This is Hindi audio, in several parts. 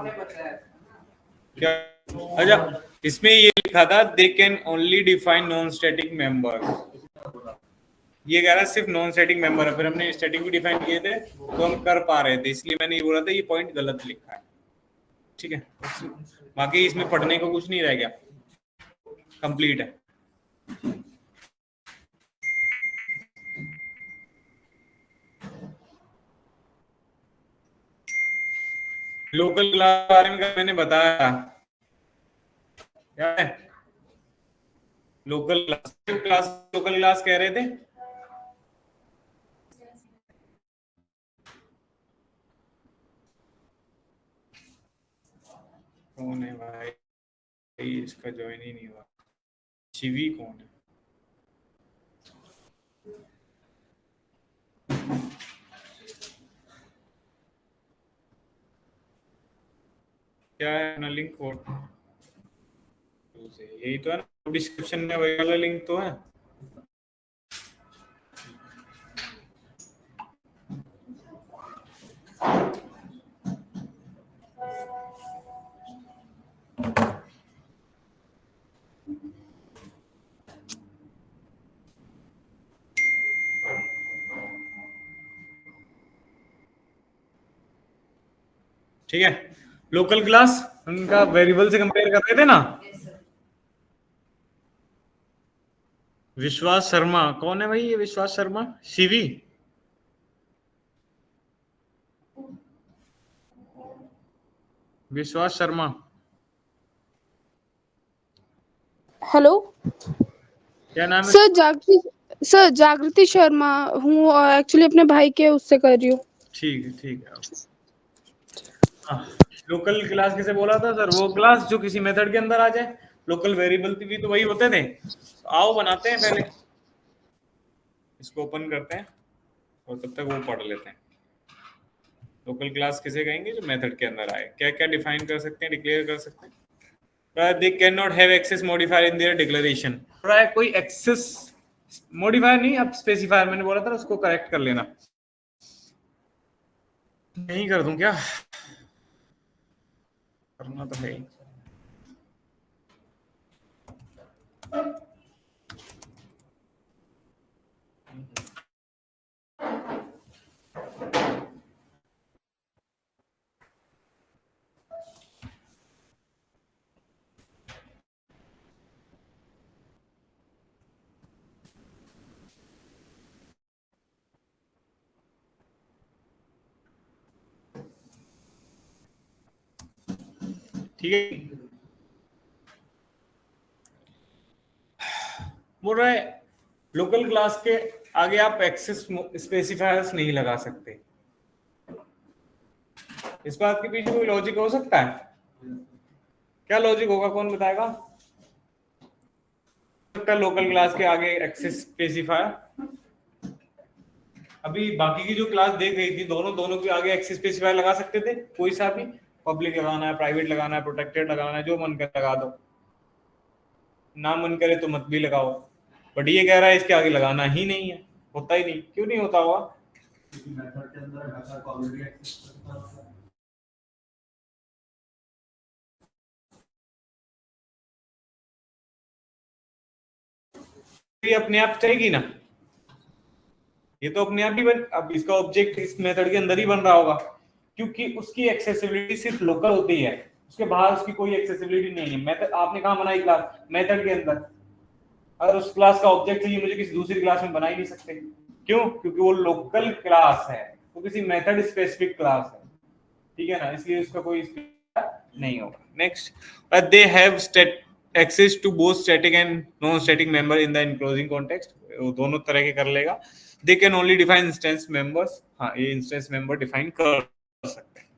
क्या? अच्छा, इसमें ये लिखा था दे can only define non static member. ये कह रहा है सिर्फ नॉन स्टैटिक मेंबर है, फिर हमने स्टैटिक भी डिफाइन किए थे तो हम कर पा रहे थे, इसलिए मैंने ये बोला था ये पॉइंट गलत लिखा है। ठीक है, बाकी इसमें पढ़ने को कुछ नहीं रह गया, कंप्लीट है। लोकल क्लास के बारे में मैंने बताया क्या है। लोकल क्लास कह रहे थे। कौन है भाई? इसका ज्वाइन ही नहीं हुआ। शिवी कौन है? क्या है अपना लिंक कोड? यही तो है ना, डिस्क्रिप्शन में वही वाला लिंक तो है। ठीक है, लोकल क्लास उनका वेरिएबल से कंपेयर कर रहे थे ना। विश्वास शर्मा कौन है भाई? ये विश्वास शर्मा शिवी। विश्वास शर्मा हेलो क्या नाम है? सर, जागृति शर्मा हूँ और एक्चुअली अपने भाई के उससे कर रही हूँ। ठीक है ठीक है। लोकल क्लास किसे बोला था सर? वो क्लास जो किसी मेथड के अंदर आ जाए। लोकल वेरिएबल भी तो वही होते थे। आओ बनाते हैं, पहले इसको ओपन करते हैं और तब तक वो पढ़ लेते हैं। लोकल क्लास किसे कहेंगे? जो मेथड के अंदर आए। क्या क्या डिफाइन कर सकते हैं, डिक्लेयर कर सकते हैं? They can not have access modifier in their declaration. कोई एक्सेस मॉडिफायर नहीं, अब स्पेसिफायर मैंने बोला था, उसको करेक्ट कर लेना। नहीं कर दूं क्या? करना तो है ही। ठीक है, बोल रहा है लोकल क्लास के आगे आप एक्सेस स्पेसिफायर्स नहीं लगा सकते। इस बात के पीछे कोई लॉजिक हो सकता है? क्या लॉजिक होगा, कौन बताएगा? लोकल क्लास के आगे एक्सेस स्पेसिफायर, अभी बाकी की जो क्लास देख रही थी दोनों दोनों के आगे एक्सेस स्पेसिफायर लगा सकते थे, कोई सा भी। पब्लिक लगाना है, प्राइवेट लगाना है, प्रोटेक्टेड लगाना है, जो मन करे लगा दो, ना मन करे तो मत भी लगाओ। बट ये कह रहा है इसके आगे लगाना ही नहीं है। होता ही नहीं, क्यों नहीं होता होगा? ये अपने आप चलेगी ना, ये तो अपने आप ही अब इसका ऑब्जेक्ट इस मेथड के अंदर ही बन रहा होगा, क्योंकि उसकी एक्सेसिबिलिटी सिर्फ लोकल होती है, उसके बाहर उसकी कोई एक्सेसिबिलिटी नहीं है। मेथड आपने कहा बनाई क्लास मेथड के अंदर, अगर उस क्लास का ऑब्जेक्ट चाहिए मुझे किसी दूसरी क्लास में बना ही नहीं सकते। क्यों? क्योंकि वो लोकल क्लास है, वो किसी मेथड स्पेसिफिक क्लास है। ठीक है ना, इसलिए उसका कोई नहीं होगा। Next, they have access to both static and non static member in the enclosing context. वो दोनों तरह के कर लेगा। They can only define instance members. हाँ, ये इंस्टेंस मेंबर डिफाइन कर सकते हैं।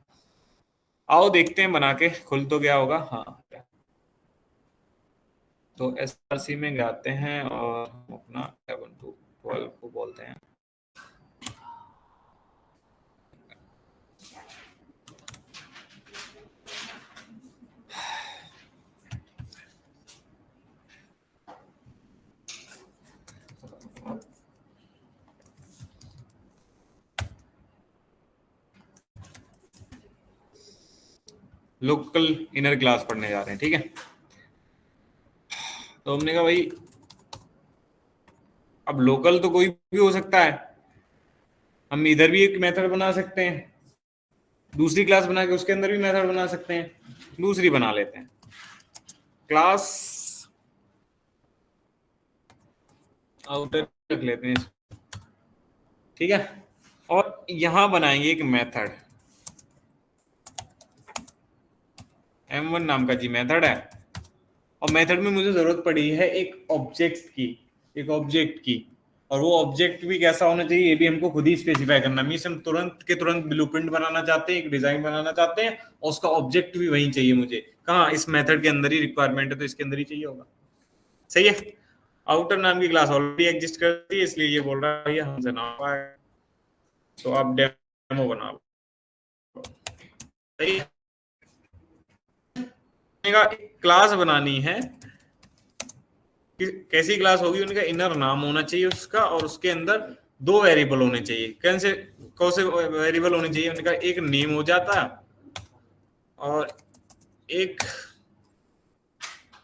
आओ देखते हैं बना के, खुल तो गया होगा। हाँ, तो एसआरसी में जाते हैं और अपना 7 to 12 को बोलते हैं। लोकल इनर क्लास पढ़ने जा रहे हैं, ठीक है। तो हमने कहा भाई अब लोकल तो कोई भी हो सकता है, हम इधर भी एक मेथड बना सकते हैं, दूसरी क्लास बना के उसके अंदर भी मेथड बना सकते हैं। दूसरी बना लेते हैं, क्लास आउटर रख लेते हैं, ठीक है। और यहां बनाएंगे एक मेथड, m1 नाम का जी मेथड है। और मेथड में मुझे जरूरत पड़ी है एक ऑब्जेक्ट की, एक ऑब्जेक्ट की। और वो ऑब्जेक्ट भी कैसा होना चाहिए ये भी हमको खुद ही स्पेसिफाई करना। मींस हम तुरंत के तुरंत ब्लूप्रिंट बनाना चाहते हैं, एक डिजाइन बनाना चाहते हैं, और उसका ऑब्जेक्ट भी वही चाहिए मुझे। कहाँ? इस मेथड के अंदर ही रिक्वायरमेंट है, तो इसके अंदर ही चाहिए होगा। सही है। आउटर नाम की क्लास ऑलरेडी एग्जिस्ट करती है, इसलिए ये बोल रहा है भैया हमसे ना पाए, तो आप डेमो बना लो। सही है। क्लास बनानी है, कैसी क्लास होगी? उनका इनर नाम होना चाहिए उसका, और उसके अंदर दो वेरिएबल होने चाहिए। कौन से वेरिएबल होने चाहिए? उनका एक नेम हो जाता और एक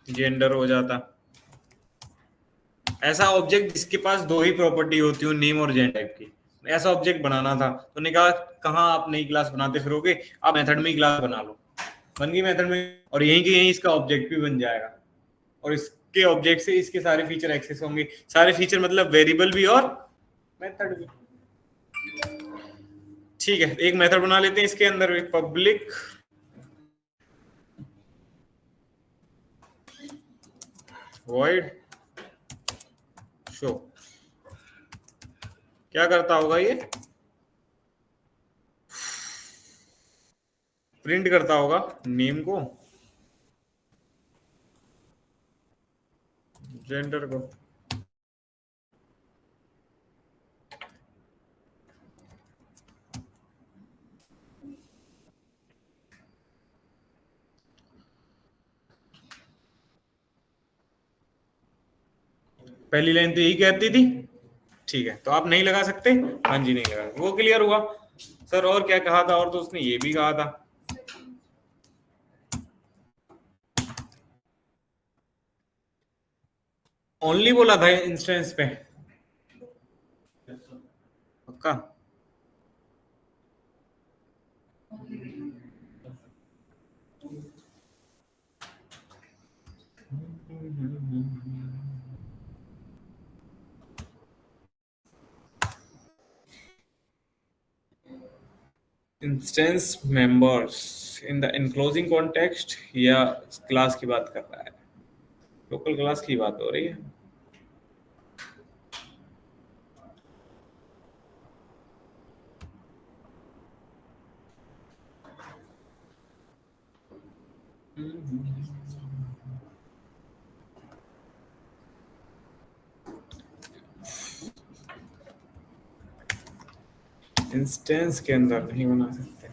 जेंडर हो जाता। ऐसा ऑब्जेक्ट जिसके पास दो ही प्रॉपर्टी होती हो, नेम और जेंडर टाइप की, ऐसा ऑब्जेक्ट बनाना था। तो उन्होंने कहा कहाँ आप नई क्लास बनाते फिरोगे, आप मेथड में ही क्लास बना लो। बन गई मेथड में, और यहीं के यहीं इसका ऑब्जेक्ट भी बन जाएगा, और इसके ऑब्जेक्ट से इसके सारे फीचर एक्सेस होंगे। सारे फीचर मतलब वेरिएबल भी और मेथड भी। ठीक है, एक मेथड बना लेते हैं इसके अंदर, पब्लिक void शो। क्या करता होगा ये? प्रिंट करता होगा नेम को, जेंडर को। पहली लाइन तो यही कहती थी, ठीक है। तो आप नहीं लगा सकते? हाँ जी, नहीं लगा, वो क्लियर हुआ। सर और क्या कहा था? और तो उसने ये भी कहा था, ओनली बोला था इंस्टेंस पे, पक्का? Instance members in the enclosing context, या क्लास की बात कर रहा है? लोकल क्लास की बात हो रही है। इंस्टेंस के अंदर नहीं बना सकते।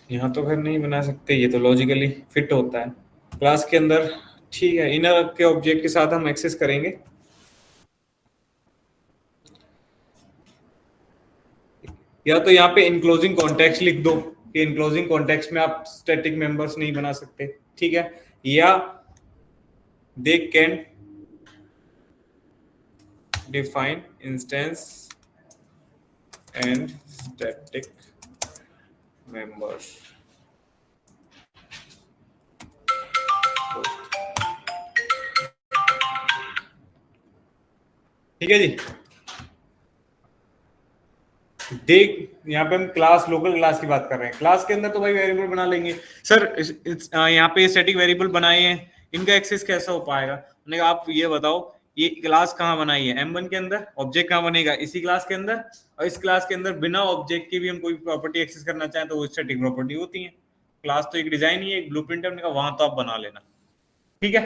यहाँ तो फिर नहीं बना सकते, ये तो लॉजिकली फिट होता है क्लास के अंदर। ठीक है, इनर के ऑब्जेक्ट के साथ हम एक्सेस करेंगे। या तो यहाँ पे इनक्लोजिंग कॉन्टेक्स्ट लिख दो कि इनक्लोजिंग कॉन्टेक्स्ट में आप स्टैटिक मेंबर्स नहीं बना सकते, ठीक है। या they can define instance and static members. ठीक है जी। देख, यहाँ पे हम क्लास, लोकल क्लास की बात कर रहे हैं। क्लास के अंदर तो भाई वेरिएबल बना लेंगे। सर यहाँ पे स्टैटिक वेरिएबल बनाए हैं, इनका एक्सेस कैसा हो पाएगा? उन्होंने कहा आप ये बताओ, ये क्लास कहाँ बनाई है? M1 के अंदर। ऑब्जेक्ट कहाँ बनेगा? इसी क्लास के अंदर। और इस क्लास के अंदर बिना ऑब्जेक्ट के भी हम कोई प्रॉपर्टी एक्सेस करना चाहें तो वो स्टैटिक प्रॉपर्टी होती है। क्लास तो एक डिजाइन ही है, एक ब्लूप्रिंट है, उन्होंने कहा वहां तो आप बना लेना, ठीक है।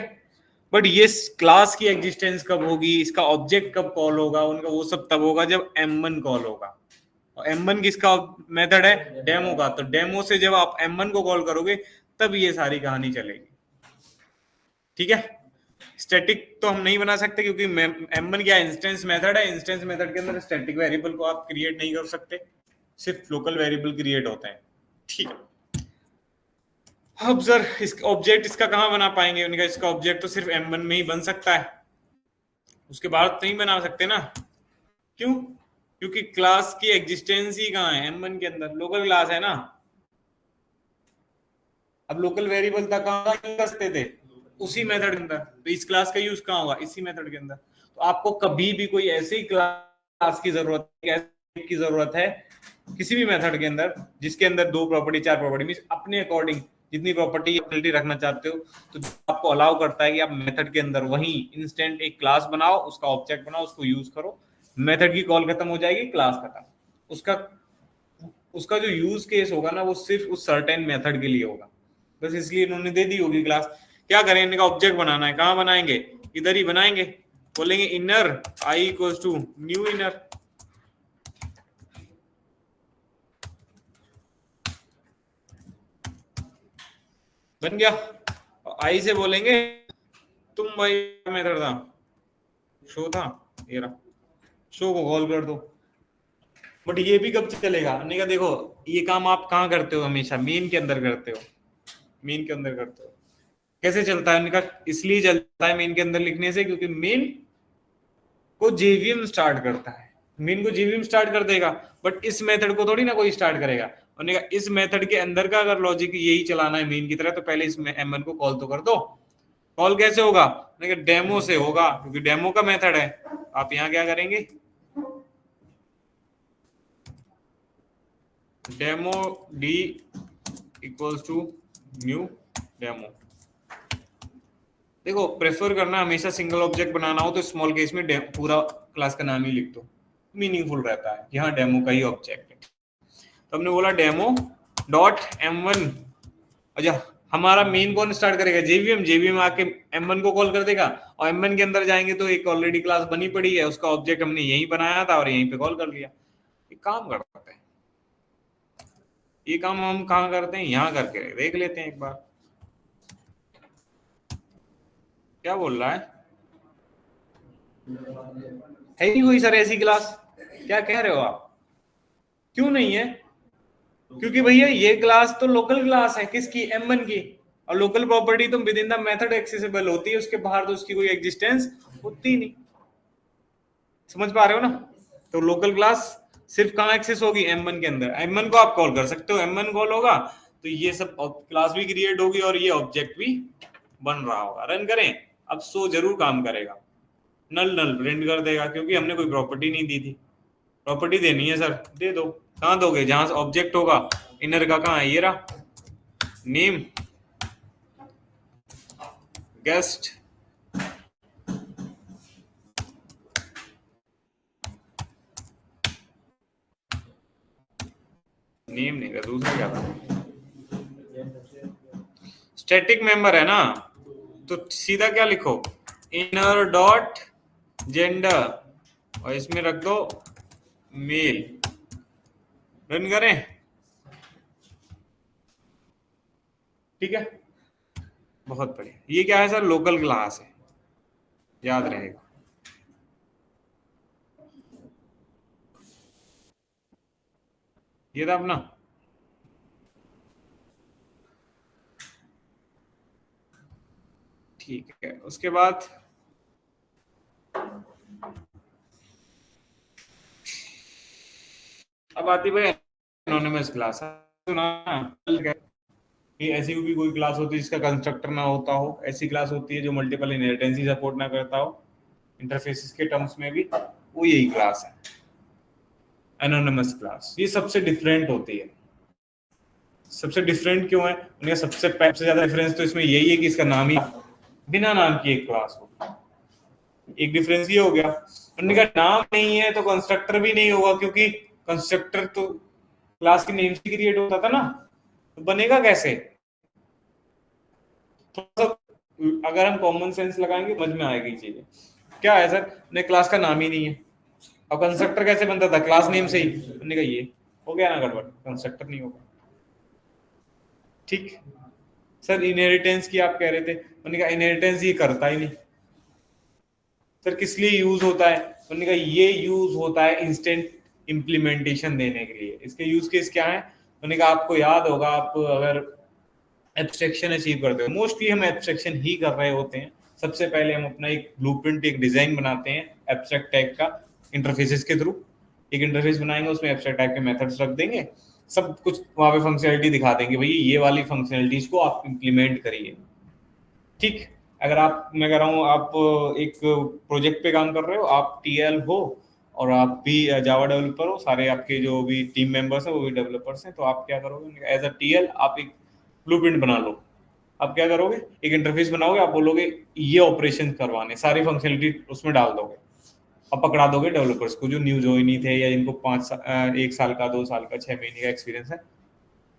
बट ये क्लास की एग्जिस्टेंस कब होगी, इसका ऑब्जेक्ट कब कॉल होगा, उनका वो सब तब होगा जब M1 कॉल होगा। और M1 किसका मेथड है? डेमो का। तो डेमो से जब आप M1 को कॉल करोगे तब ये सारी कहानी चलेगी, ठीक है। स्टैटिक तो हम नहीं बना सकते क्योंकि M1 क्या इंस्टेंस मेथड है, इंस्टेंस मेथड के अंदर स्टैटिक वेरिएबल को आप क्रिएट नहीं कर सकते, सिर्फ लोकल वेरिएबल क्रिएट होते हैं। ठीक है, अब सर इसका ऑब्जेक्ट इसका कहाँ बना पाएंगे? उनका इसका ऑब्जेक्ट तो सिर्फ M1 में ही बन सकता है, उसके बाद तो नहीं बना सकते ना। क्यों? क्योंकि क्लास की एग्जिस्टेंस ही कहाँ है? M1 के अंदर लोकल क्लास है ना। अब लोकल वेरिएबल तक कहाँ यूज करते थे? उसी मेथड के अंदर। तो इस क्लास का यूज कहाँ होगा? इसी मेथड के अंदर। तो आपको कभी भी कोई ऐसी क्लास की जरूरत है किसी भी मेथड के अंदर जिसके अंदर 2 प्रॉपर्टी 4 प्रॉपर्टी मींस अपने अकॉर्डिंग जितनी प्रॉपर्टी रखना चाहते हो, तो आपको अलाउ करता है कि आप मेथड के अंदर वही इंस्टेंट एक क्लास बनाओ, उसका ऑब्जेक्ट बनाओ, उसको यूज करो, मेथड की कॉल खत्म हो जाएगी, क्लास खत्म। उसका जो यूज केस होगा ना वो सिर्फ उस सर्टेन मेथड के लिए होगा, बस इसलिए इन्होंने दे दी होगी क्लास। क्या करें? इनका ऑब्जेक्ट बनाना है, कहां बनाएंगे? इधर ही बनाएंगे, बोलेंगे inner I equals to new inner. बन गया। आई से बोलेंगे तुम भाई मेथड था, शो था, ये रहा, शो को कॉल कर दो। बट ये भी कब चलेगा? हमने कहा देखो ये काम आप कहाँ करते हो? हमेशा मेन के अंदर करते हो, मेन के अंदर करते हो। कैसे चलता है? उनका इसलिए चलता है मेन के अंदर लिखने से क्योंकि मेन को जेवीएम स्टार्ट करता है, मेन को जेवीएम स्टार्ट कर देगा, बट इस मेथड को थोड़ी ना कोई स्टार्ट करेगा। उन्होंने कहा इस मेथड के अंदर का अगर लॉजिक यही चलाना है मेन की तरह, तो पहले इस M1 को कॉल तो कर दो। कॉल कैसे होगा? डेमो से होगा, क्योंकि डेमो का मेथड है। आप यहाँ क्या करेंगे? Demo D equals to new demo. देखो प्रेफर करना हमेशा सिंगल ऑब्जेक्ट बनाना हो तो स्मॉल केस में पूरा क्लास का नाम ही लिख दो, मीनिंगफुल रहता है। यहाँ डेमो का ही ऑब्जेक्ट है, तो हमने बोला डेमो डॉट M1। अच्छा, हमारा मेन कौन स्टार्ट करेगा? जेवीएम। जेवीएम आके M1 को कॉल कर देगा, और M1 के अंदर जाएंगे तो एक ऑलरेडी क्लास बनी पड़ी है, उसका ऑब्जेक्ट हमने यही बनाया था और यहीं पे कॉल कर लिया। एक काम करते हैं, ये काम हम कहाँ करते हैं? यहाँ करके देख लेते हैं एक बार। क्या बोल रहा है? नहीं कोई सर ऐसी क्लास? क्या कह रहे हो आप? क्यों नहीं है? क्योंकि भैया ये क्लास तो लोकल क्लास है, किसकी? M1 की। और लोकल प्रॉपर्टी तो with in the method accessible होती है, उसके बाहर तो उसकी कोई एग्जिस्टेंस होती नहीं। समझ पा रहे हो ना? तो लोकल क्लास सिर्फ कहाँ एक्सेस होगी? M1 के अंदर। M1 को आप कॉल कर सकते हो, M1 कॉल होगा तो ये सब क्लास भी क्रिएट होगी और ये ऑब्जेक्ट भी बन रहा होगा। रन करें, अब सो जरूर काम करेगा, नल नल प्रिंट कर देगा क्योंकि हमने कोई प्रॉपर्टी नहीं दी थी। प्रॉपर्टी देनी है सर, दे दो। कहाँ दोगे? जहां से ऑब्जेक्ट होगा। इनर का कहाँ है? ये रहा, नेम गेस्ट। नेम नहीं था, दूसरा क्या था? स्टैटिक मेंबर है ना, तो सीधा क्या लिखो? इनर डॉट जेंडर, और इसमें रख दो मेल। रन करें, ठीक है, बहुत बढ़िया। ये क्या है सर? लोकल क्लास है, याद रहेगा। ये था अपना। ठीक है, उसके बाद अब आती भाई एनोनिमस क्लास। सुना कि ऐसी भी कोई क्लास होती है जिसका कंस्ट्रक्टर ना होता हो? ऐसी क्लास होती है जो मल्टीपल इनहेरिटेंस सपोर्ट ना करता हो इंटरफेसेस के टर्म्स में भी, वो यही क्लास है एनोनिमस क्लास। ये सबसे डिफरेंट होती है। सबसे डिफरेंट क्यों है? उनका सबसे ज्यादा डिफरेंस तो इसमें यही है कि इसका नाम ही बिना नाम की एक क्लास हो। एक डिफरेंस ये हो गया। उनका नाम नहीं है तो कंस्ट्रक्टर भी नहीं होगा, क्योंकि कंस्ट्रक्टर तो क्लास के नेम से क्रिएट होता था ना, तो बनेगा कैसे? तो अगर हम कॉमन सेंस लगाएंगे समझ में आएगी चीजें। क्या है सर? ने क्लास का नाम ही नहीं है, और कंस्ट्रक्टर कैसे बनता था? क्लास नेम से ही। उन्होंने कहा ये हो गया ना गड़बड़, कंस्ट्रक्टर नहीं होगा। ठीक सर, इनहेरिटेंस की आप कह रहे थे, उन्होंने कहा इनहेरिटेंस ये करता ही नहीं। सर किस लिए यूज होता है? उन्होंने कहा ये यूज होता है इंस्टेंट इम्प्लीमेंटेशन देने के लिए। इसके यूज केस क्या है? उन्होंने कहा आपको याद होगा, आप अगर एब्स्ट्रैक्शन अचीव करते हो, मोस्टली हम एब्स्ट्रैक्शन ही कर रहे होते हैं। सबसे पहले हम अपना एक ब्लूप्रिंट, एक डिजाइन बनाते हैं एब्स्ट्रैक्ट टाइप का, इंटरफेसेस के थ्रू एक इंटरफेस बनाएंगे, उसमें एब्स्ट्रैक्ट टाइप के मेथड्स रख देंगे, सब कुछ वहां पे फंक्शनलिटी दिखा देंगे, भैया ये वाली फंक्शनलिटीज को आप इंप्लीमेंट करिए। ठीक, अगर आप, मैं कह रहा हूँ आप एक प्रोजेक्ट पे काम कर रहे हो, आप टीएल हो और आप भी जावा डेवलपर हो, सारे आपके जो भी टीम मेंबर्स हैं वो भी डेवलपर्स हैं, तो आप क्या करोगे? एज अ टीएल आप एक ब्लूप्रिंट बना लो। आप क्या करोगे? एक इंटरफेस बनाओगे, आप बोलोगे ये ऑपरेशन करवाने, सारी फंक्शनलिटी उसमें डाल दोगे, अब पकड़ा दोगे डेवलपर्स को जो न्यू ज्वाइन ही थे या जिनको 1 साल का, 2 साल का, 6 महीने का एक्सपीरियंस है,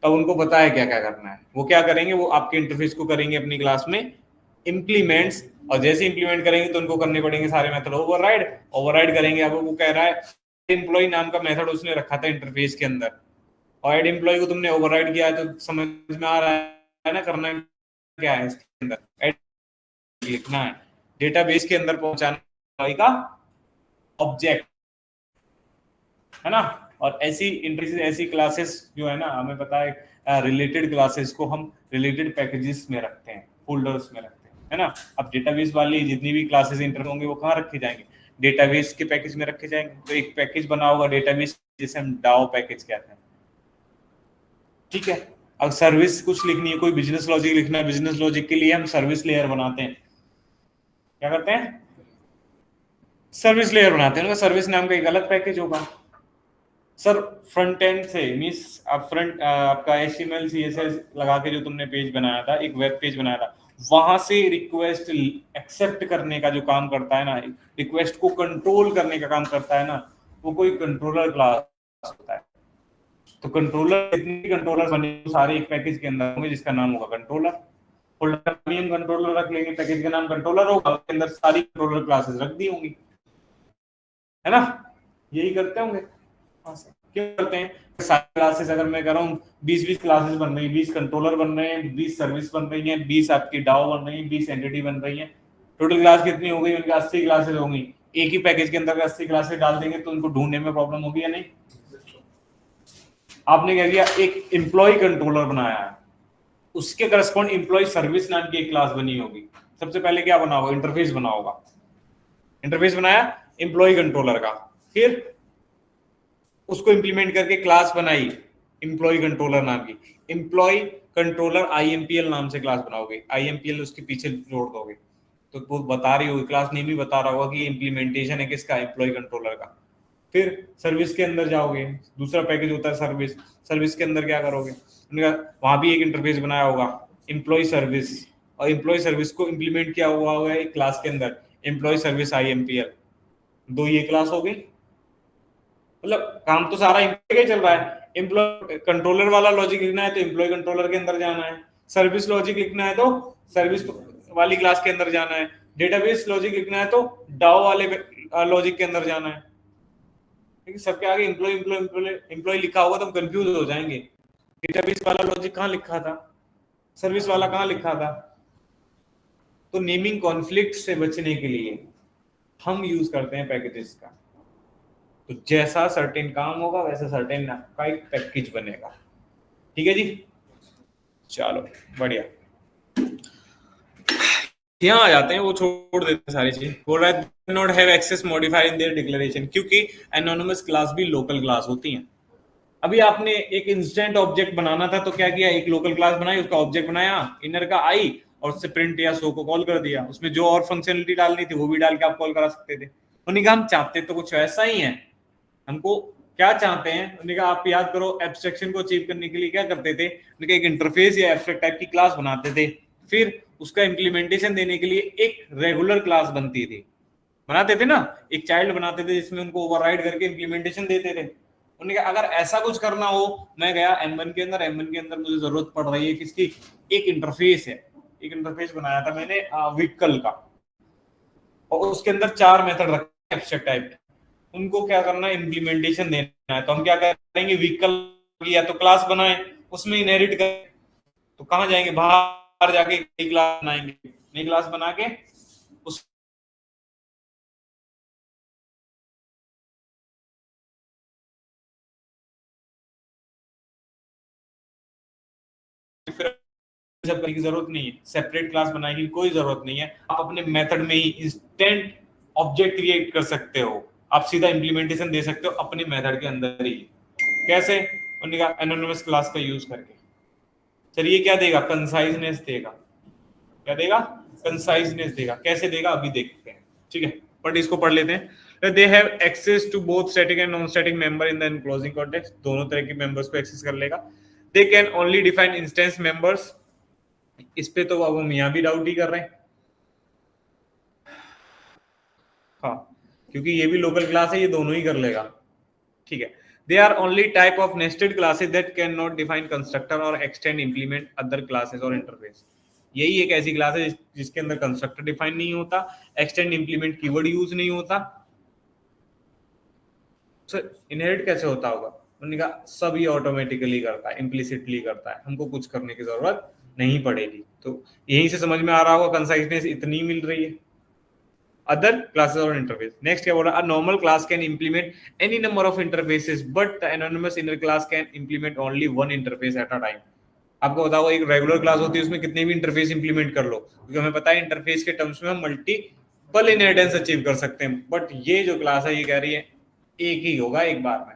तब उनको पता है क्या क्या करना है। वो क्या करेंगे? वो आपके इंटरफेस को करेंगे अपनी क्लास में इंप्लीमेंट्स, और जैसे इंप्लीमेंट करेंगे तो उनको करने पड़ेंगे सारे मेथड ओवरराइड। ओवरराइड करेंगे, अब वो कह रहा है एम्प्लॉय नाम का मेथड उसने रखा था इंटरफेस के अंदर, और ऐड एम्प्लॉय को तुमने ओवरराइड किया है, तो समझ में आ रहा है ना करना क्या है इसके अंदर? ऐड लिखना है, डेटाबेस के अंदर पहुंचाना का ऑब्जेक्ट, है ना। और ऐसी इंटरफेस, ऐसी क्लासेस जो है ना, हमें पता है रिलेटेड क्लासेस को हम रिलेटेड पैकेजेस में रखते हैं, फोल्डर्स में रखते हैं, है ना। अब डेटाबेस वाली जितनी भी क्लासेस इंटर होंगे वो कहाँ रखे जाएंगे? डेटाबेस के पैकेज में रखे जाएंगे। तो एक पैकेज बना होगा डेटाबेस, जिसे हम डाओ पैकेज कहते हैं, ठीक है। अब सर्विस कुछ लिखनी है, कोई बिजनेस लॉजिक लिखना है, बिजनेस लॉजिक के लिए हम सर्विस लेयर बनाते हैं। क्या करते हैं? सर्विस लेयर बनाते हैं। उनका सर्विस नाम का एक अलग पैकेज होगा। सर फ्रंट एंड से मीन्स आप फ्रंट आपका HTML CSS लगा के जो तुमने पेज बनाया था, एक वेब पेज बनाया था, वहां से रिक्वेस्ट एक्सेप्ट करने का जो काम करता है ना, रिक्वेस्ट को कंट्रोल करने का काम करता है ना, वो कोई कंट्रोलर क्लास होता है। तो कंट्रोलर, जितने भी कंट्रोलर बने सारे एक पैकेज के अंदर होंगे जिसका नाम होगा कंट्रोलर। फोल्डर में हम कंट्रोलर रख लेंगे, पैकेज का नाम कंट्रोलर होगा, उसके अंदर सारी कंट्रोलर क्लासेस रख दी होंगी, है ना। यही करते होंगे। हाँ सर, क्यों करते हैं? सारी क्लासेस अगर मैं कर रहा हूँ 20-20 क्लासेस बन रही है, 20 कंट्रोलर बन रहे हैं, 20 सर्विस बन रही है, 20 आपकी डाओ बन रही है, 20 एंटिटी बन रही है, टोटल क्लास कितनी हो गई? उनकी 80 क्लासेस होंगी। एक ही पैकेज के अंदर 80 क्लासेस डाल देंगे तो उनको ढूंढने में प्रॉब्लम होगी या नहीं? आपने क्या किया? एक एम्प्लॉय कंट्रोलर बनाया है, उसके करस्पॉन्ड एम्प्लॉय सर्विस नाम की एक क्लास बनी होगी। सबसे पहले क्या बना होगा? इंटरफेस बना होगा। इंटरफेस बनाया एम्प्लॉय कंट्रोलर का, फिर उसको इंप्लीमेंट करके क्लास बनाई एम्प्लॉय कंट्रोलर नाम की। एम्प्लॉय कंट्रोलर IMPL नाम से क्लास बनाओगे, IMPL उसके पीछे जोड़ दोगे, तो वो बता रही होगी, क्लास नेम ही बता रहा होगा कि इंप्लीमेंटेशन है किसका? एम्प्लॉय कंट्रोलर का। फिर सर्विस के अंदर जाओगे, दूसरा पैकेज होता है सर्विस। सर्विस के अंदर क्या करोगे? वहां भी एक इंटरफेस बनाया होगा एम्प्लॉय सर्विस, और एम्प्लॉय सर्विस को इंप्लीमेंट किया हुआ होगा एक क्लास के अंदर एम्प्लॉय सर्विस IMPL। दो ये क्लास हो गई। मतलब काम तो सारा एम्प्लॉय का ही चल रहा है। एम्प्लॉय कंट्रोलर वाला लॉजिक लिखना है तो एम्प्लॉय कंट्रोलर के अंदर जाना है, सर्विस लॉजिक लिखना है तो सर्विस वाली क्लास के अंदर जाना है, डेटाबेस लॉजिक लिखना है तो डाओ वाले लॉजिक के अंदर जाना है। क्योंकि सबके आगे एम्प्लॉय एम्प्लॉय एम्प्लॉय एम्प्लॉय लिखा होगा तो हम कंफ्यूज हो जाएंगे, डेटाबेस वाला लॉजिक कहाँ लिखा था, सर्विस वाला कहाँ लिखा था। तो नेमिंग कॉन्फ्लिक्ट से बचने के लिए हम यूज करते हैं पैकेजेस का। तो जैसा सर्टेन काम होगा वैसा सर्टेन का एक पैकेज बनेगा। ठीक है जी, चलो बढ़िया। यहाँ आ जाते हैं, वो छोड़ देते हैं सारी चीज। बोल रहा है not have access modifier in their declaration, क्योंकि एनोनिमस क्लास भी लोकल क्लास होती हैं। अभी आपने एक इंस्टेंट ऑब्जेक्ट बनाना था तो क्या किया? एक लोकल क्लास बनाई, उसका ऑब्जेक्ट बनाया, इनर का आई, और उससे प्रिंट या शो को कॉल कर दिया। उसमें जो और फंक्शनलिटी डालनी थी वो भी डाल के आप कॉल करा सकते थे। उन्होंने कहा हम चाहते तो कुछ ऐसा ही है, हमको क्या चाहते हैं? उन्होंने कहा आप याद करो एब्स्ट्रैक्शन को अचीव करने के लिए क्या करते थे? उन्होंने कहा एक इंटरफेस या एब्स्ट्रैक्ट टाइप की क्लास बनाते थे, फिर उसका इंप्लीमेंटेशन देने के लिए एक रेगुलर क्लास बनती थी, बनाते थे ना, एक चाइल्ड बनाते थे जिसमें उनको ओवरराइड करके इंप्लीमेंटेशन देते थे। उन्होंने कहा अगर ऐसा कुछ करना हो, मैं गया M1 के अंदर, M1 के अंदर मुझे जरूरत पड़ रही है किसकी? एक इंटरफेस है, एक इंटरफेस बनाया था मैंने व्हीकल का, और उसके अंदर 4 मेथड रखे एब्स्ट्रैक्ट टाइप। उनको क्या करना है? इंप्लीमेंटेशन देना है। तो हम क्या करेंगे? व्हीकल या तो क्लास बनाए, उसमें इनहेरिट करें, तो कहाँ जाएंगे? बाहर जाके नई क्लास बनाएंगे, नई क्लास बना के उस सब करने की जरूरत नहीं है, सेपरेट क्लास बनाने की कोई जरूरत नहीं है। आप अपने मेथड में ही इंस्टेंट ऑब्जेक्ट क्रिएट कर सकते हो, आप सीधा इंप्लीमेंटेशन दे सकते हो अपने मेथड के अंदर ही। कैसे? उन्होंने कहा एनोनिमस क्लास का यूज करके। चलिए क्या देगा? कंसाइजनेस देगा। क्या देगा? कंसाइजनेस देगा। कैसे देगा अभी देखते हैं, ठीक है, बट इसको पढ़ लेते हैं। They have access to both static and non static member in the enclosing context, दोनों तरह के मेंबर्स को एक्सेस कर लेगा। They can only define instance members, इस पे तो अब हम यहां भी डाउट ही कर रहे हैं, हाँ, क्योंकि ये भी लोकल क्लास है, ये दोनों ही कर लेगा, ठीक है। They are only type of nested classes that can not define constructor और एक्सटेंड इंप्लीमेंट अदर क्लासेस और इंटरफेस। यही एक ऐसी क्लास है जिसके अंदर कंस्ट्रक्टर डिफाइन नहीं होता, एक्सटेंड इंप्लीमेंट कीवर्ड यूज नहीं होता। सर इनहेरिट कैसे होता होगा? उन्होंने कहा सब ये ऑटोमेटिकली करता है, इम्प्लिसिटली करता है, हमको कुछ करने की जरूरत नहीं पड़ेगी। तो यहीं से समझ में आ रहा होगा कंसाइजनेस इतनी मिल रही है। अदर क्लासेस और इंटरफेस, नेक्स्ट क्या बोल रहा है? Normal class can implement any number of interfaces but the anonymous inner class can implement only one interface eight a time. आपको बताओ एक रेगुलर क्लास होती है, उसमें कितने भी इंटरफेस इंप्लीमेंट कर लो, क्योंकि हमें पता है इंटरफेस के टर्म्स में हम मल्टीपल इनहेरिटेंस अचीव कर सकते हैं। बट ये जो क्लास है ये कह रही है एक ही होगा, एक बार में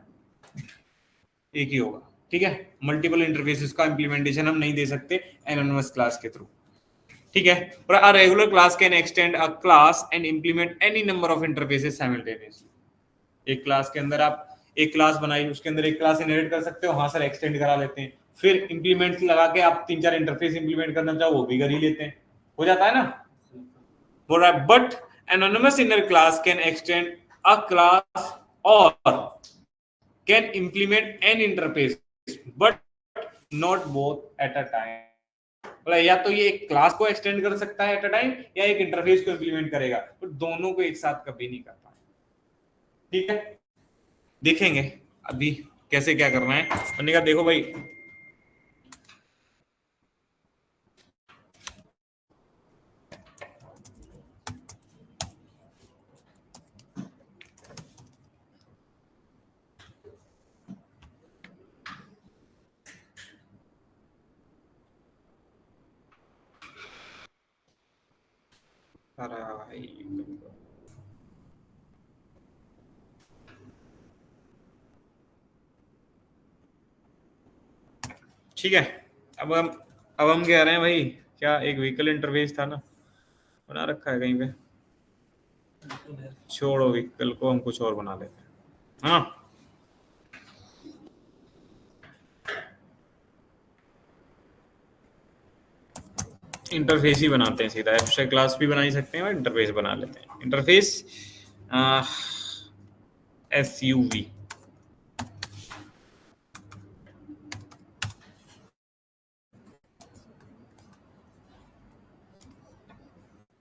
एक ही होगा, ठीक है। मल्टीपल इंटरफेसेस का इंप्लीमेंटेशन हम नहीं दे सकते एनोनिमस क्लास के थ्रू, ठीक है। पर a regular class can extend a class and implement any number of interfaces simultaneously. एक क्लास के अंदर आप एक क्लास बनाई, उसके अंदर एक क्लास इनहेरिट कर सकते हो, हाँ सर एक्सटेंड करा लेते हैं, फिर इंप्लीमेंट लगा के आप 3-4 इंटरफेस इंप्लीमेंट करना चाहो वो भी कर ही लेते हैं, हो जाता है ना। बोल रहा है but anonymous inner class can extend a class और can implement an interface but not both at a time. बोला या तो ये एक क्लास को एक्सटेंड कर सकता है एट अ टाइम या एक इंटरफेस को इंप्लीमेंट करेगा, तो दोनों को एक साथ कभी नहीं कर पाए, ठीक है। देखेंगे अभी कैसे क्या करना है। मैंने कहा देखो भाई अरे भाई ठीक है। अब हम कह रहे हैं भाई, क्या एक व्हीकल इंटरफेस था ना, बना रखा है कहीं पे, छोड़ो व्हीकल को, हम कुछ और बना लेते हैं, हाँ। इंटरफेस ही बनाते हैं सीधा, एब्स्ट्रैक्ट क्लास भी बना ही सकते हैं और इंटरफेस बना लेते हैं। इंटरफेस एसयूवी,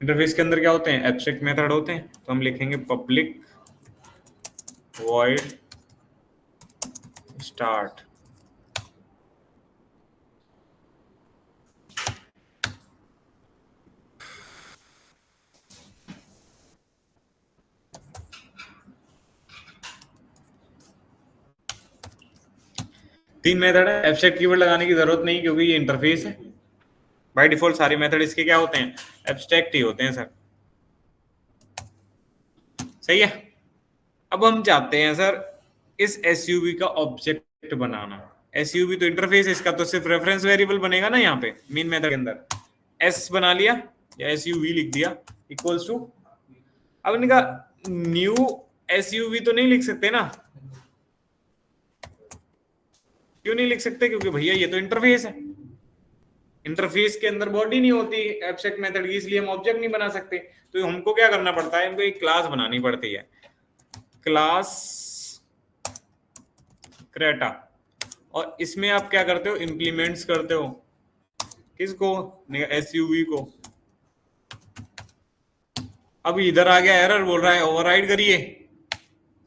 इंटरफेस के अंदर क्या होते हैं? एब्स्ट्रैक्ट मेथड होते हैं, तो हम लिखेंगे पब्लिक वॉइड स्टार्ट, तीन मेथड है, एब्स्ट्रैक्ट कीवर्ड लगाने की जरूरत नहीं क्योंकि ये इंटरफेस है। बाय डिफॉल्ट सारे मेथड इसके क्या होते हैं? एब्स्ट्रैक्ट ही होते हैं सर, सही है। अब हम चाहते हैं सर इस एसयूवी का ऑब्जेक्ट बनाना। एसयूवी तो इंटरफेस है, इसका तो सिर्फ रेफरेंस वेरिएबल बनेगा ना यहाँ पे मेन मेथड के अंदर। एस बना लिया या एसयूवी लिख दिया इक्वल्स टू, अब इनका न्यू एसयूवी तो नहीं लिख सकते ना, क्यों नहीं लिख सकते? क्योंकि भैया ये तो इंटरफेस है, इंटरफेस के अंदर बॉडी नहीं होती एब्स्ट्रैक्ट मेथड की, इसलिए हम ऑब्जेक्ट नहीं बना सकते। तो हमको क्या करना पड़ता है? हमको एक क्लास बनानी पड़ती है, क्लास क्रेटा, और इसमें आप क्या करते हो? इंप्लीमेंट्स करते हो, किसको? एसयूवी को। अब इधर आ गया एरर, बोल रहा है ओवरराइड करिए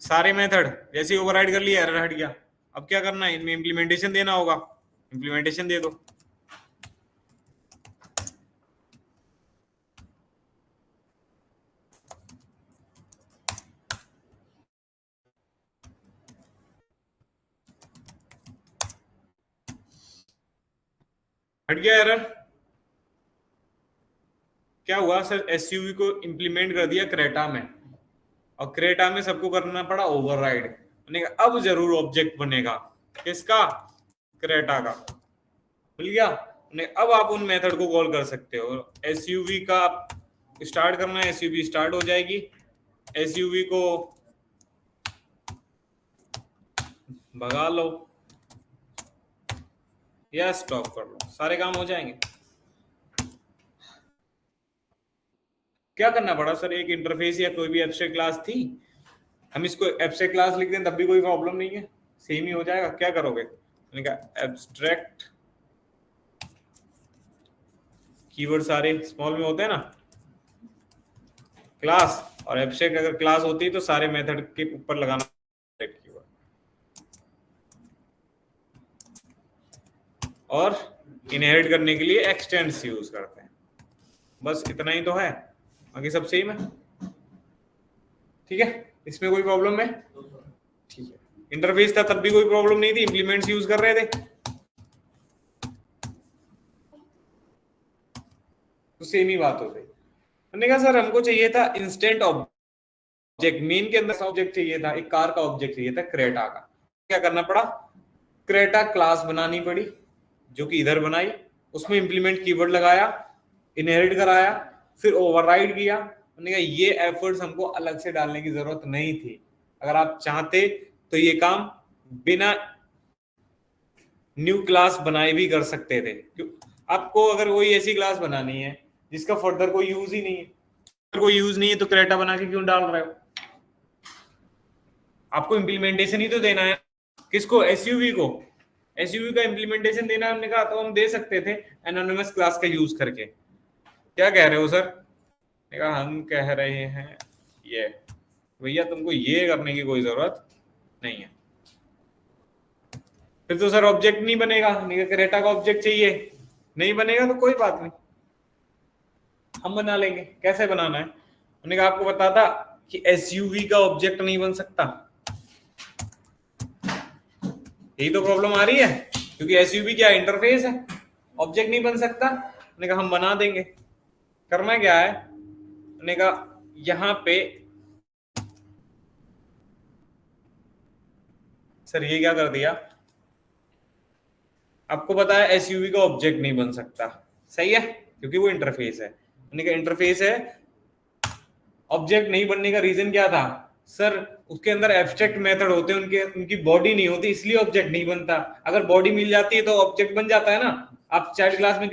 सारे मेथड, जैसे ही ओवरराइड कर लिया एरर हट गया। अब क्या करना है? इनमें इंप्लीमेंटेशन देना होगा, इंप्लीमेंटेशन दे दो। हट गया एरर, क्या हुआ सर, एसयूवी को इंप्लीमेंट कर दिया क्रेटा में, और क्रेटा में सबको करना पड़ा ओवरराइड। अब जरूर ऑब्जेक्ट बनेगा, किसका? क्रेटा का। मिल गया। अब आप उन मेथड को कॉल कर सकते हो। एसयूवी का स्टार्ट करना है, एसयूवी स्टार्ट हो जाएगी, एसयूवी को भगा लो या स्टॉप कर लो, सारे काम हो जाएंगे। क्या करना पड़ा सर, एक इंटरफेस या कोई भी एब्स्ट्रैक्ट क्लास थी, हम इसको एब्स्ट्रैक्ट क्लास लिख दें तब भी कोई प्रॉब्लम नहीं है, सेम ही हो जाएगा। क्या करोगे? मैंने कहा एब्स्ट्रैक्ट, कीवर्ड सारे स्मॉल में होते हैं ना, क्लास, और एब्स्ट्रैक्ट अगर क्लास होती है तो सारे मेथड के ऊपर लगाना कीवर्ड, और इनहेरिट करने के लिए एक्सटेंड्स यूज करते हैं। बस इतना ही तो है, बाकी सब सेम है। ठीक है, इसमें कोई प्रॉब्लम है? ठीक है, इंटरफेस था तब भी कोई प्रॉब्लम नहीं थी, इंप्लीमेंट्स यूज कर रहे थे तो सेम ही बात हो गई। मैंने कहा सर हमको चाहिए था इंस्टेंट ऑब्जेक्ट, मेन के अंदर ऑब्जेक्ट चाहिए था, एक कार का ऑब्जेक्ट चाहिए था क्रेटा का। क्या करना पड़ा? क्रेटा क्लास बनानी पड़ी, जो कि इधर बनाई, उसमें इंप्लीमेंट कीवर्ड लगाया, इनहेरिट कराया, फिर ओवरराइड किया। मैंने कहा ये एफर्ट्स हमको अलग से डालने की जरूरत नहीं थी, अगर आप चाहते तो ये काम बिना न्यू क्लास बनाए भी कर सकते थे। आपको अगर कोई ऐसी क्लास बनानी है जिसका फर्दर कोई यूज ही नहीं है, कोई यूज नहीं है तो क्रेटा बना के क्यों डाल रहे हो? आपको इंप्लीमेंटेशन ही तो देना है। किसको? एसयूवी को। एसयूवी का इंप्लीमेंटेशन देना हमने कहा तो हम दे सकते थे एनोनिमस क्लास का यूज करके। क्या कह रहे हो सर? कहा हम कह रहे हैं ये भैया तुमको ये करने की कोई जरूरत नहीं है। फिर तो सर ऑब्जेक्ट नहीं बनेगा, क्रेटा का ऑब्जेक्ट चाहिए, नहीं बनेगा तो कोई बात नहीं, हम बना लेंगे। कैसे बनाना है? मैंने कहा आपको बता था कि एसयूवी का ऑब्जेक्ट नहीं बन सकता, यही तो प्रॉब्लम आ रही है, क्योंकि एसयूवी क्या इंटरफेस है, ऑब्जेक्ट नहीं बन सकता। मैंने कहा हम बना देंगे। करना क्या है? मैंने कहा यहां पे सर ये क्या कर दिया, आपको पता है एसयूवी का ऑब्जेक्ट नहीं बन सकता, सही है, क्योंकि वो इंटरफेस है। मैंने कहा इंटरफेस है, ऑब्जेक्ट नहीं बनने का रीजन क्या था? सर उसके अंदर एब्स्ट्रैक्ट मेथड होते हैं, उनकी बॉडी नहीं होती, इसलिए ऑब्जेक्ट नहीं बनता। अगर बॉडी मिल जाती है तो ऑब्जेक्ट बन जाता है ना। आप चाइल्ड क्लास में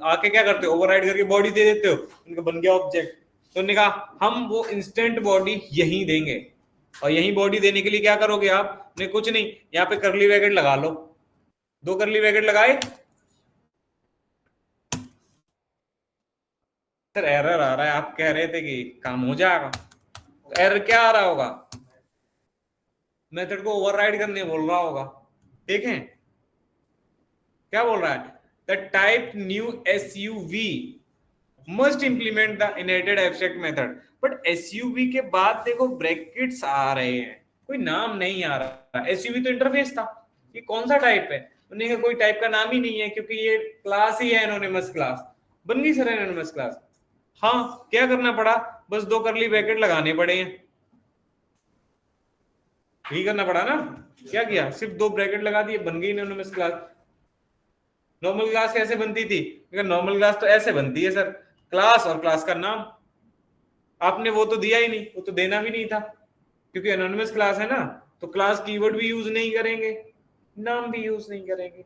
आके क्या करते हो? ओवरराइड करके बॉडी दे देते हो, उनका बन गया ऑब्जेक्ट। तो उन्होंने कहा हम वो इंस्टेंट बॉडी यहीं देंगे, और यहीं बॉडी देने के लिए क्या करोगे आप? ने कुछ नहीं, यहाँ पे करली ब्रैकेट लगा लो, 2 करली ब्रैकेट लगाए, सर एरर आ रहा है, आप कह रहे थे कि काम हो जाएगा, तो एरर क्या आ रहा होगा? मेथड को ओवरराइड करने बोल रहा होगा। ठीक है, क्या बोल रहा है? The type new SUV must implement the inherited abstract method. But SUV के बाद देखो ब्रैकेट्स आ रहे हैं, कोई नाम नहीं आ रहा। एसयूवी तो इंटरफेस था, ये कौन सा टाइप है? उन्हें कोई टाइप का नाम ही नहीं है, क्योंकि ये क्लास ही है एनोनिमस क्लास। बन गई सर एनोनिमस क्लास। हाँ, क्या करना पड़ा? बस 2 करली ब्रैकेट लगाने पड़े हैं, यही करना पड़ा ना। क्या किया? सिर्फ 2 ब्रैकेट लगा दिए, बन गई एनोनिमस क्लास। नॉर्मल क्लास कैसे बनती थी? नॉर्मल क्लास तो ऐसे बनती है सर, क्लास और क्लास का नाम। आपने वो तो दिया ही नहीं, वो तो देना भी नहीं था, क्योंकि एनोनिमस क्लास है ना, तो क्लास कीवर्ड भी यूज नहीं करेंगे, नाम भी यूज नहीं करेंगे।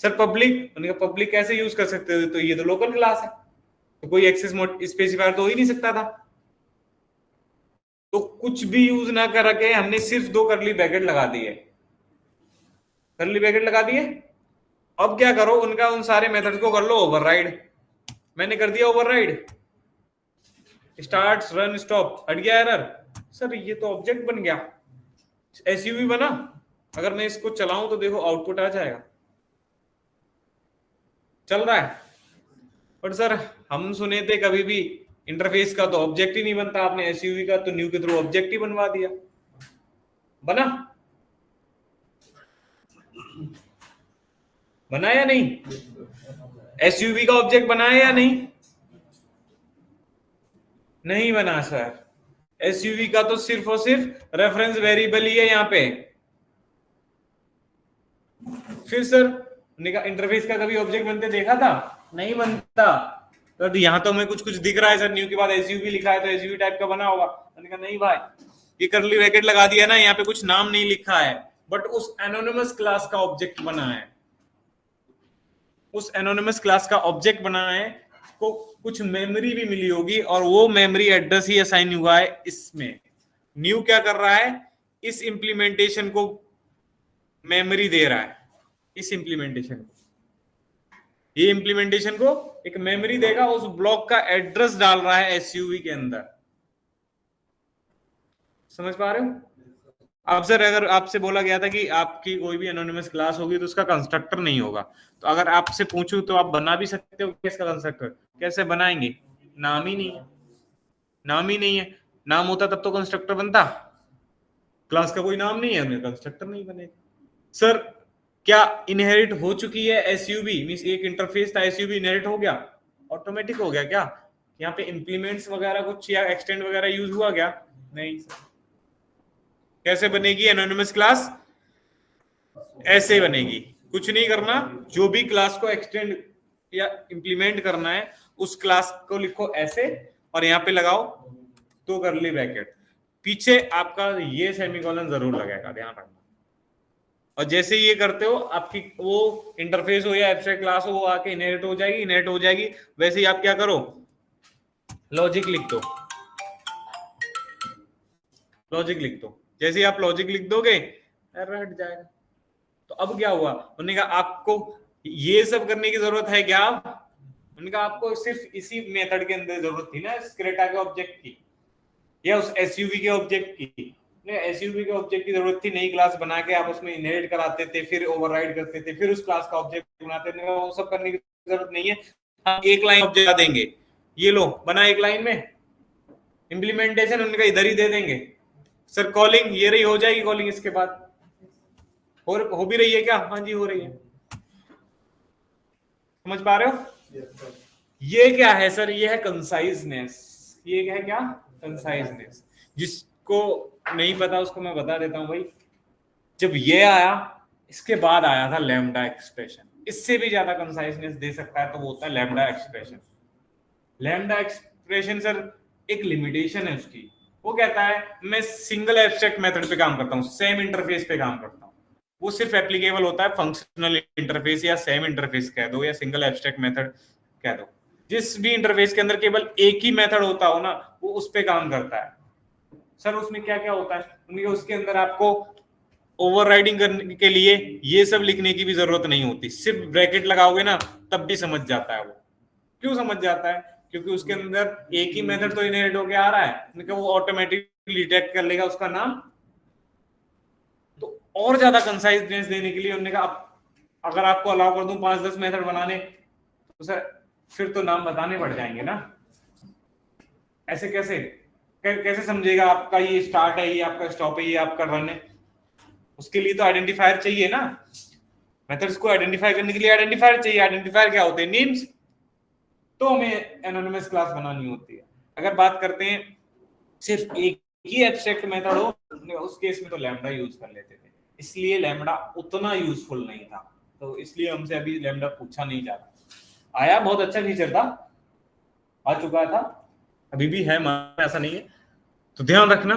सर पब्लिक, उन्होंने कहा पब्लिक कैसे यूज कर सकते थे? तो ये तो लोकल क्लास है, तो कोई एक्सेस स्पेसिफायर तो हो ही नहीं सकता था। तो कुछ भी यूज ना करके हमने सिर्फ 2 करली ब्रैकेट लगा दिए, करली ब्रैकेट लगा दिए। अब क्या करो, उनका उन सारे मेथड को कर लो ओवरराइड। मैंने कर दिया ओवरराइड, स्टार्ट रन स्टॉप, हट गया एरर। सर ये तो ऑब्जेक्ट बन गया, एसयूवी बना। अगर मैं इसको चलाऊं तो देखो आउटपुट आ जाएगा, चल रहा है। बट सर हम सुने थे कभी भी इंटरफेस का तो ऑब्जेक्ट ही नहीं बनता, आपने एसयूवी का तो न्यू के थ्रू ऑब्जेक्ट ही बनवा दिया। बना? बना या नहीं? एसयूवी का ऑब्जेक्ट बनाया या नहीं? नहीं बना सर, एसयूवी का तो सिर्फ और सिर्फ रेफरेंस वेरिएबल ही है यहाँ पे। फिर सर इंटरफेस का कभी ऑब्जेक्ट बनते देखा था? नहीं बनता। तो यहाँ तो हमें कुछ कुछ दिख रहा है सर, न्यू के बाद एसयूवी लिखा है तो एसयूवी टाइप का बना होगा। मैंने कहा नहीं भाई, ये करली ब्रैकेट लगा दिया ना, यहाँ पे कुछ नाम नहीं लिखा है, बट उस एनोनिमस क्लास का ऑब्जेक्ट बना है, उस एनोनिमस क्लास का ऑब्जेक्ट बना है, को कुछ मेमोरी भी मिली होगी और वो मेमोरी एड्रेस ही असाइन हुआ है इसमें। न्यू क्या कर रहा है, इस इंप्लीमेंटेशन को मेमोरी दे रहा है, इस इंप्लीमेंटेशन को, ये इंप्लीमेंटेशन को एक मेमोरी देगा, उस ब्लॉक का एड्रेस डाल रहा है एसयूवी के अंदर। समझ पा रहे हो? अब सर अगर आपसे बोला गया था कि आपकी कोई भी एनोनिमस क्लास होगी तो उसका कंस्ट्रक्टर नहीं होगा, तो अगर आपसे पूछूं तो आप बना भी सकते हो इसका कंस्ट्रक्टर, कैसे बनाएंगे? नाम ही नहीं है, नाम ही नहीं है, नाम होता तब तो कंस्ट्रक्टर बनता, क्लास का कोई नाम नहीं है, कंस्ट्रक्टर नहीं बनेगा। सर क्या इनहेरिट हो चुकी है एसयूवी, मींस एक इंटरफेस था एसयूवी इनहेरिट हो गया, ऑटोमेटिक हो गया क्या? यहाँ पे इंप्लीमेंट्स वगैरह कुछ या एक्सटेंड वगैरह यूज हुआ क्या? नहीं सर। कैसे बनेगी एनोनिमस क्लास? ऐसे बनेगी, कुछ नहीं करना, जो भी क्लास को एक्सटेंड या इंप्लीमेंट करना है उस क्लास को लिखो ऐसे और यहाँ पे लगाओ तो करली ब्रैकेट, पीछे आपका ये सेमीकोलन जरूर लगेगा, ध्यान रखना। और जैसे ये करते हो आपकी वो इंटरफेस हो या एब्स्ट्रैक्ट क्लास हो वो आके इनहेरिट हो जाएगी, इनहेरिट हो जाएगी। वैसे ही आप क्या करो, लॉजिक लिख दो, लॉजिक लिख दो, जैसे ही आप लॉजिक लिख दोगे एरर हट जाएगा। तो अब क्या हुआ, उन्होंने कहा आपको ये सब करने की जरूरत है क्या? उन्होंने कहा आपको सिर्फ इसी मेथड के अंदर जरूरत थी ना, स्क्रेटा के ऑब्जेक्ट की या उस एसयूवी के ऑब्जेक्ट की। एसयूवी के ऑब्जेक्ट की जरूरत थी, नई क्लास बना के आप उसमें इनहेरिट कराते थे, फिर ओवरराइड करते थे, फिर उस क्लास का ऑब्जेक्ट बनाते थे, वो सब करने की जरूरत नहीं है, हम एक लाइन ऑब्जेक्ट देंगे, ये लो बना एक लाइन में, इंप्लीमेंटेशन उनका इधर ही दे देंगे। सर कॉलिंग ये रही, हो जाएगी कॉलिंग, इसके बाद हो भी रही है क्या? हाँ जी हो रही है, समझ पा रहे हो? ये क्या है सर, ये है कंसाइजनेस, ये क्या है, क्या कंसाइजनेस। जिसको नहीं पता उसको मैं बता देता हूं भाई, जब ये आया इसके बाद आया था लैम्डा एक्सप्रेशन, इससे भी ज्यादा कंसाइजनेस दे सकता है तो वो होता है lambda expression. Lambda expression sir एक लिमिटेशन है उसकी, वो कहता है मैं सिंगल एब्स्ट्रैक्ट मेथड पे काम करता हूँ, सेम इंटरफेस पे काम करता हूँ, वो सिर्फ एप्लीकेबल होता है फंक्शनल इंटरफेस या सेम इंटरफेस कह दो या सिंगल एब्स्ट्रैक्ट मेथड कह दो। जिस भी इंटरफेस के अंदर केवल एक ही मेथड होता हो ना, वो उस पे काम करता है। सर उसमें क्या क्या होता है, उनके उसके अंदर आपको ओवरराइडिंग करने के लिए ये सब लिखने की भी जरूरत नहीं होती, सिर्फ ब्रैकेट लगाओगे ना तब भी समझ जाता है वो। क्यों समझ जाता है? क्योंकि उसके अंदर एक ही मेथड तो इनहेरिट होके आ रहा है, वो ऑटोमेटिकली डिटेक्ट कर लेगा उसका नाम। तो और ज्यादा कंसाइजनेस देने के लिए उन्होंने कहा अगर आपको अलाउ कर दूं 5-10 मेथड बनाने तो सर फिर तो नाम बताने पड़ जाएंगे ना, ऐसे कैसे कैसे समझेगा आपका ये स्टार्ट है, ये आपका स्टॉप है, ये आपका रन है? उसके लिए तो आइडेंटिफायर चाहिए ना, मेथड्स को आइडेंटिफाई करने के लिए आइडेंटिफायर चाहिए। आइडेंटिफायर क्या होते हैं? नेम्स। तो हमें एनोनिमस क्लास बनानी होती है। अगर बात करते हैं सिर्फ एक ही एब्स्ट्रैक्ट मेथड हो, उस केस में तो लैम्डा यूज कर लेते थे, इसलिए लैम्डा उतना यूजफुल नहीं था, तो इसलिए हमसे अभी लैम्डा पूछा नहीं जा रहा। आया, बहुत अच्छा फीचर था, आ चुका था, अभी भी है, ऐसा नहीं है। तो ध्यान रखना,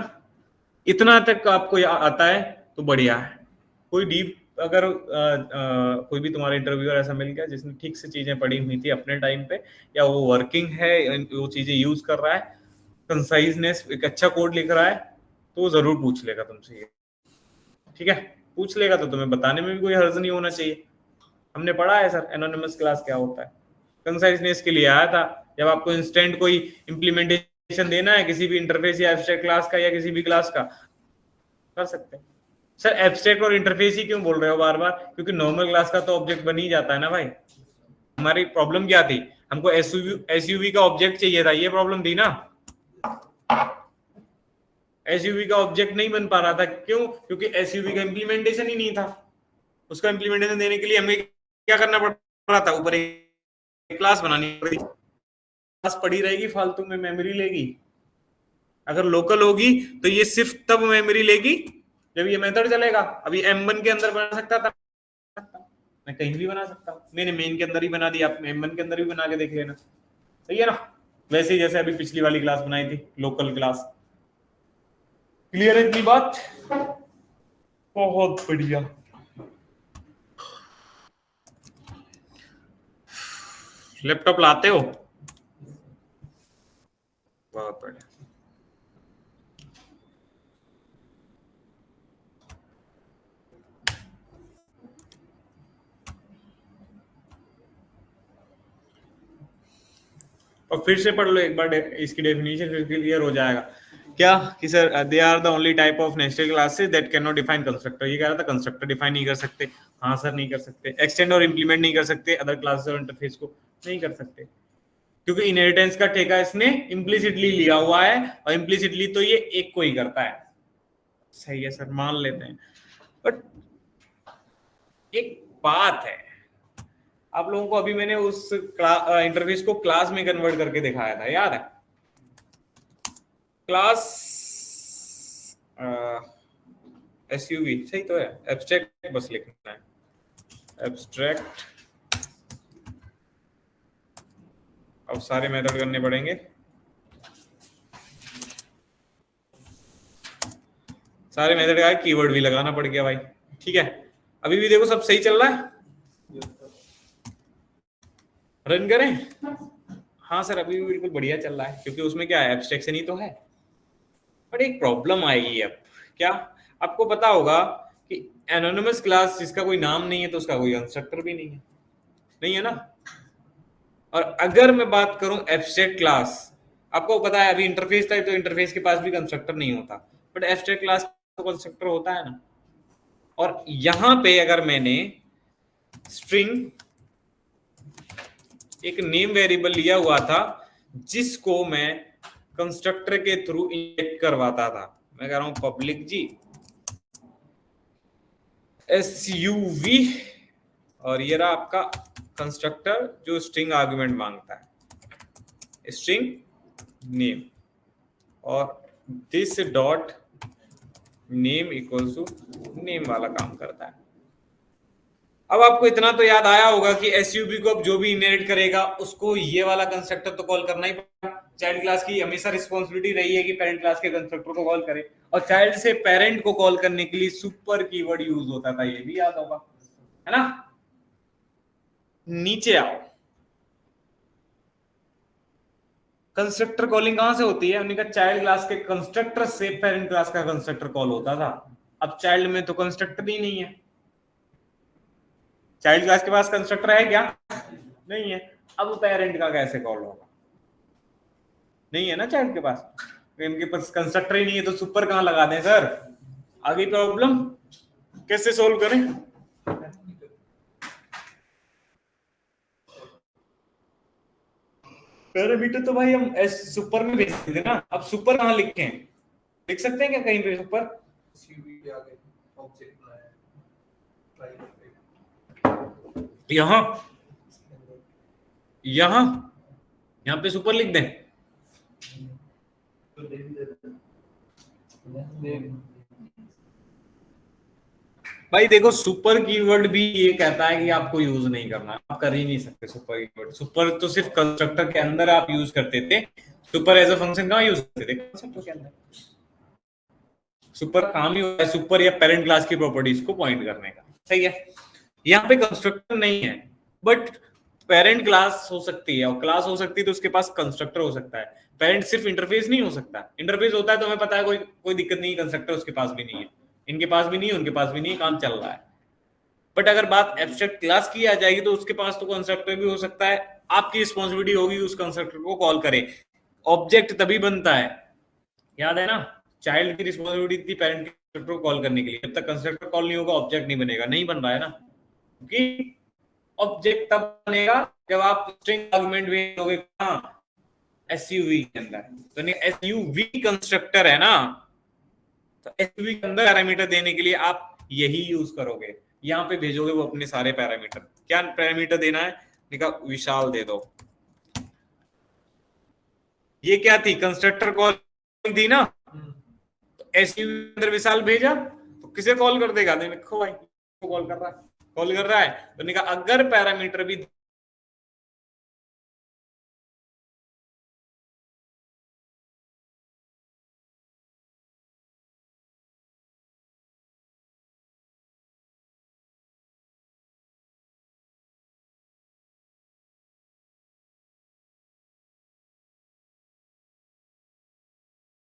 इतना तक आपको आता है तो बढ़िया है। कोई डीप अगर कोई भी तुम्हारा इंटरव्यूअर ऐसा मिल गया जिसने ठीक से चीजें पढ़ी हुई थी अपने टाइम पे, या वो वर्किंग है, वो चीजें यूज कर रहा है, कंसाइजनेस, एक अच्छा कोड लिख रहा है, तो जरूर पूछ लेगा तुमसे ये, ठीक है? पूछ लेगा तो तुम्हें बताने में भी कोई हर्ज नहीं होना चाहिए। हमने पढ़ा है सर एनोनिमस क्लास क्या होता है, कंसाइजनेस के लिए आया था। जब आपको इंस्टेंट कोई इंप्लीमेंटेशन देना है किसी भी इंटरफेस या एब्स्ट्रैक्ट क्लास का या किसी भी क्लास का, कर सकते हैं। सर एब्स्ट्रैक्ट और इंटरफेस ही क्यों बोल रहे हो बार बार? क्योंकि नॉर्मल क्लास का तो ऑब्जेक्ट बन ही जाता है ना भाई। हमारी प्रॉब्लम क्या थी, हमको एसयूवी का ऑब्जेक्ट चाहिए था, ये प्रॉब्लम थी ना। एसयूवी का ऑब्जेक्ट नहीं बन पा रहा था, क्यों? क्योंकि एसयूवी का इंप्लीमेंटेशन ही नहीं था। उसका इंप्लीमेंटेशन देने के लिए हमें क्या करना पड़ रहा था, ऊपर एक क्लास बनानी पड़ी, क्लास पड़ी रहेगी फालतू में मेमोरी लेगी, अगर लोकल होगी तो ये सिर्फ तब मेमोरी लेगी जब ये मेथड चलेगा। अभी M1 के अंदर बना सकता था, मैं कहीं भी बना सकता हूँ, मैंने मेन के अंदर ही बना दिया, आप M1 के अंदर भी बना के देख लेना, सही है ना। वैसे ही जैसे अभी पिछली वाली क्लास बनाई थी, लोकल क्लास। क्लियर है इतनी बात? बहुत बढ़िया। लैपटॉप लाते हो? बहुत बढ़िया। और फिर से पढ़ लो एक बार इसकी डेफिनेशन, फिर क्लियर हो जाएगा। क्या कि sir they are the only type of nested classes that can not define constructor. ये कह रहा था कंस्ट्रक्टर डिफाइन नहीं कर सकते। हाँ सर नहीं कर सकते। एक्सटेंड और इंप्लीमेंट नहीं कर सकते अदर क्लासेस और इंटरफेस को, नहीं कर सकते, क्योंकि इनहेरिटेंस का ठेका इसने इम्प्लिसिटली लिया हुआ है, और इम्प्लिसिटली तो ये एक को ही करता है। सही है सर, मान लेते हैं। बट एक बात है, आप लोगों को अभी मैंने उस इंटरफेस को क्लास में कन्वर्ट करके दिखाया था, याद है? क्लास एसयूवी सही तो है, एब्स्ट्रैक्ट बस लिखना है, एब्स्ट्रैक्ट। अब सारे मेथड करने पड़ेंगे, सारे मेथड का कीवर्ड भी लगाना पड़ गया भाई। ठीक है, अभी भी देखो सब सही चल रहा है, रन करें? हाँ सर अभी भी बिल्कुल बढ़िया चल रहा है, क्योंकि उसमें क्या है, एब्स्ट्रैक्शन ही तो है। बट एक प्रॉब्लम आएगी अब, क्या आपको पता होगा कि एनोनिमस क्लास जिसका कोई नाम नहीं है तो उसका कोई कंस्ट्रक्टर भी नहीं है, नहीं है ना। और अगर मैं बात करूं एब्स्ट्रैक्ट क्लास, आपको पता है अभी इंटरफेस था तो इंटरफेस के पास भी कंस्ट्रक्टर नहीं होता, बट एब्स्ट्रैक्ट क्लास तो कंस्ट्रक्टर होता है ना। और यहां पे अगर मैंने स्ट्रिंग एक नेम वेरिएबल लिया हुआ था जिसको मैं कंस्ट्रक्टर के थ्रू इंजेक्ट करवाता था, मैं कह रहा हूं पब्लिक जी SUV, और ये रहा आपका कंस्ट्रक्टर जो स्ट्रिंग आर्गुमेंट मांगता है, स्ट्रिंग नेम, और this dot name equals to name वाला काम करता है। अब आपको इतना तो याद आया होगा कि एसयूवी को अब जो भी इनहेरिट करेगा उसको ये वाला कंस्ट्रक्टर तो कॉल करना ही पड़ेगा। चाइल्ड क्लास की हमेशा रिस्पॉन्सिबिलिटी रही है कि पेरेंट क्लास के कंस्ट्रक्टर को कॉल करे, और चाइल्ड से पेरेंट को कॉल करने के लिए सुपर कीवर्ड यूज होता था, ये भी याद होगा, है ना। नीचे आओ, कंस्ट्रक्टर कॉलिंग कहां से होती है? हमने कहा चाइल्ड क्लास के कंस्ट्रक्टर से पेरेंट क्लास का कंस्ट्रक्टर कॉल होता था। अब चाइल्ड में तो कंस्ट्रक्टर ही नहीं है, चाइल्ड क्लास के पास कंस्ट्रक्टर है क्या? नहीं है। अब पेरेंट का कैसे कॉल होगा? नहीं है ना चाइल्ड के पास, इनके पास कंस्ट्रक्टर ही नहीं है तो सुपर कहां लगा दें सर? आगे प्रॉब्लम कैसे सोल्व करें? पैरामीटर तो भाई हम एस सुपर में भेज देंगे ना। अब सुपर कहां लिखें, लिख सकते हैं क्या कहीं पे सुपर? यहां यहां यहां पे सुपर लिख दें? भाई देखो सुपर कीवर्ड भी ये कहता है कि आपको यूज नहीं करना, आप कर ही नहीं सकते सुपर कीवर्ड। सुपर तो सिर्फ कंस्ट्रक्टर के अंदर आप यूज करते थे, सुपर एज अ फंक्शन कहां यूज करते थे? कंस्ट्रक्टर के अंदर। सुपर काम ही होता है सुपर या पेरेंट क्लास की प्रॉपर्टीज को पॉइंट करने का, सही है। यहाँ पे कंस्ट्रक्टर नहीं है, बट पेरेंट क्लास हो सकती है, और क्लास हो सकती है तो उसके पास कंस्ट्रक्टर हो सकता है। पेरेंट सिर्फ इंटरफेस नहीं हो सकता, इंटरफेस होता है तो हमें पता है कोई दिक्कत नहीं, कंस्ट्रक्टर उसके पास भी नहीं है, इनके पास भी नहीं है, उनके पास भी नहीं है, काम चल रहा है। बट अगर बात एब्स्ट्रैक्ट क्लास की आ जाएगी तो उसके पास तो कंस्ट्रक्टर भी हो सकता है, आपकी रिस्पॉन्सिबिलिटी होगी उस कंस्ट्रक्टर को कॉल करे। ऑब्जेक्ट तभी बनता है, याद है ना, चाइल्ड की रिस्पॉन्सिबिलिटी थी पेरेंट कंस्ट्रक्टर को कॉल करने के लिए, जब तक कंस्ट्रक्टर कॉल नहीं होगा ऑब्जेक्ट नहीं बनेगा, नहीं बन रहा है ना, क्योंकि ऑब्जेक्ट तब बनेगा जब आप स्ट्रिंग आर्गुमेंट भेजोगे कहां? एसयूवी के अंदर। तो एसयूवी कंस्ट्रक्टर है ना, तो एसयूवी के अंदर पैरामीटर देने के लिए आप यही यूज करोगे, यहाँ पे भेजोगे वो अपने सारे पैरामीटर। क्या पैरामीटर देना है? देखा विशाल दे दो। ये क्या थी? कंस्ट्रक्टर कॉल दी ना, तो ऐसी अंदर विशाल भेजा तो किसे कॉल कर देगा? देखो भाई कॉल कर रहा है, कॉल कर रहा है। तो कहा अगर पैरामीटर भी